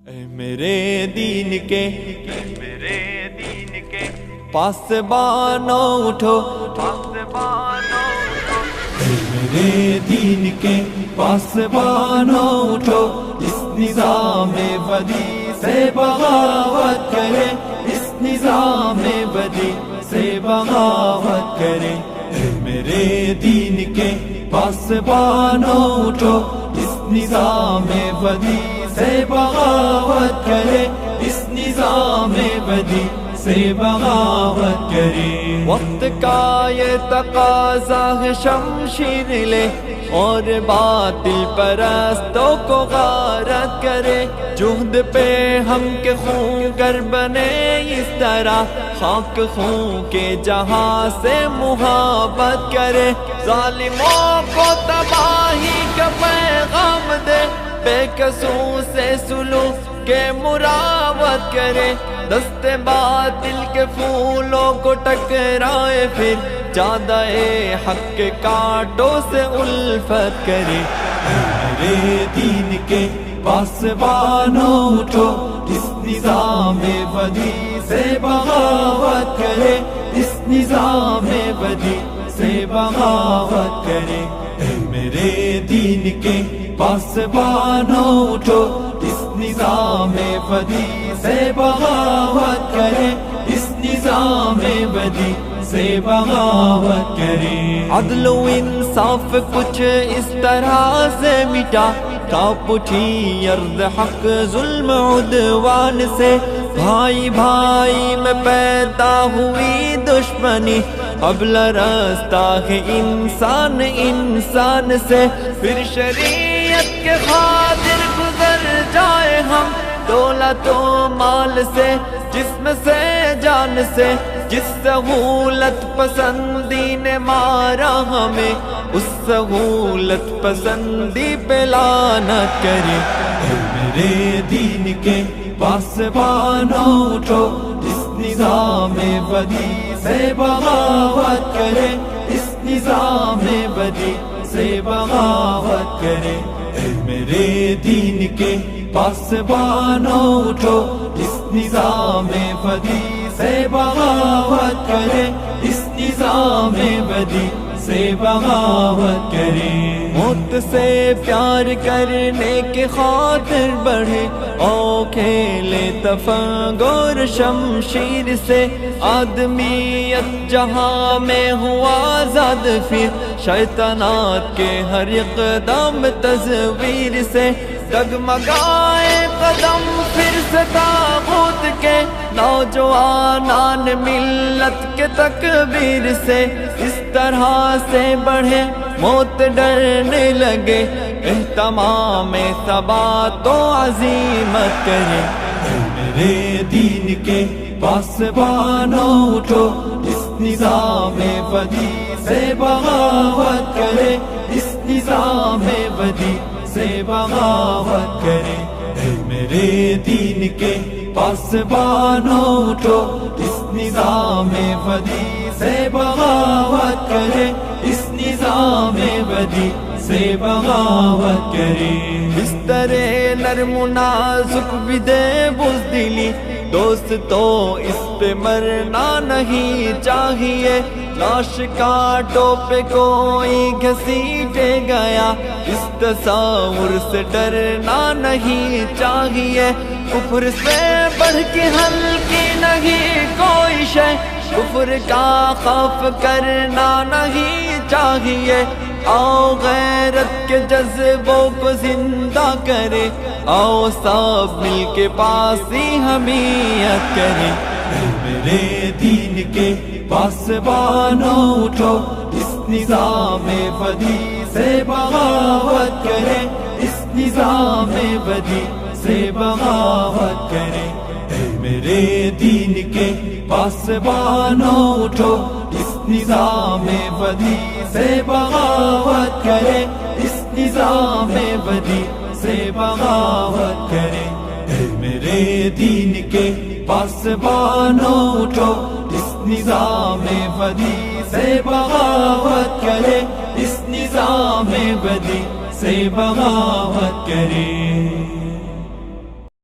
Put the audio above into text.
اے میرے دین کے پاسبانوں اٹھو، اے میرے دین کے پاسبانوں اٹھو، اس نظام بدی سے بغاوت کریں، اس نظام بدی سے بغاوت کریں۔ اے میرے دین کے پاسبانوں اٹھو، اس نظام بدی سے بغاوت کرے، اس نظام بدی سے بغاوت کرے۔ وقت کا یہ تقاضا ہے شمشیر لے اور باطل پرستوں کو غارت کرے، جہد پہ ہم کے خون گر بنے اس طرح، خاک خون کے جہاں سے محبت کرے، ظالموں کو تباہی کا پیغام دے، بے قصور سے سلوک کے مراوت کرے، دست باطل کے پھولوں کو ٹکرائے، پھر جادہ حق کے کانٹوں سے الفت کرے۔ اے میرے دین کے پاسبانوں اٹھو، اس نظام بدی سے بغاوت کرے، اس نظام بدی سے بغاوت کرے۔ اے میرے دین کے پاسبانوں اٹھو، اس نظام بدی سے بغاوت کرے، اس نظام بدی سے بغاوت کرے۔ عدل و انصاف کچھ اس طرح سے مٹا، کانپ اٹھی ارض حق ظلم عدوان سے، بھائی بھائی میں پیدا ہوئی دشمنی، قبل رستہ ہے انسان انسان سے، پھر شریعت کے خاطر گزر جائے ہم دولت و مال سے، جسم سے جان سے، جس سہولت پسندی نے مارا ہمیں، اس سہولت پسندی پہ لعنت کرے۔ اے میرے دین کے پاسبانوں اٹھو، اس نظام بدی سے بغاوت کرے، اس نظام بدی سے بغاوت کرے۔ اے میرے دین کے پاسبانوں اٹھو، اس نظام بدی سے بغاوت کرے، اس نظام بدی سے بغاوت کرے۔ موت سے پیار کرنے کے خاطر بڑھے، او کھیلے تفنگور شمشیر سے، آدمیت جہاں میں ہوا آزاد، پھر شیطانات کے ہر اقدام تصویر سے، ڈگمگائے قدم پھر سے طاغوت کے، نوجوانان ملت کے تکبیر سے، اس طرح سے بڑھے موت ڈرنے لگے، اہتمام ثبات و عزیمت کرے۔ اے میرے دین کے پاسبانوں اٹھو، اس نظام بدی سے بغاوت کرے، اس نظام بدی سے بغاوت کرے۔ اے میرے دین کے پاسبانوں اٹھو، اس نظام بدی سے بغاوت کرے، اس نظام بدی سے بغاوت کرے۔ بستر نرم و نازک بھی دے بزدلی، دوست تو اس پہ مرنا نہیں چاہیے، لاش کانٹوں پہ کوئی گھسیٹے گیا، اس تصور سے ڈرنا نہیں چاہیے، کفر سے بڑھ کے ہلکی نہیں کوئی شے، کفر کا خوف کرنا نہیں چاہیے، آؤ غیرت کے جذبوں کو زندہ کرے، آؤ سب مل کے پاس ہی حمیت کرے۔ اے میرے دین کے پاسبانوں اٹھو، اس نظام بدی سے بغاوت کرے، اس نظام بدی سے بغاوت کرے۔ اے میرے دین کے پاسبانوں اٹھو، اس نظام بدی سے بغاوت کرے، اس نظام بدی سے بغاوت کرے۔ اے میرے دین کے پاسبانوں اٹھو، اس نظام بدی سے بغاوت کرے، اس نظام بدی سے بغاوت کرے۔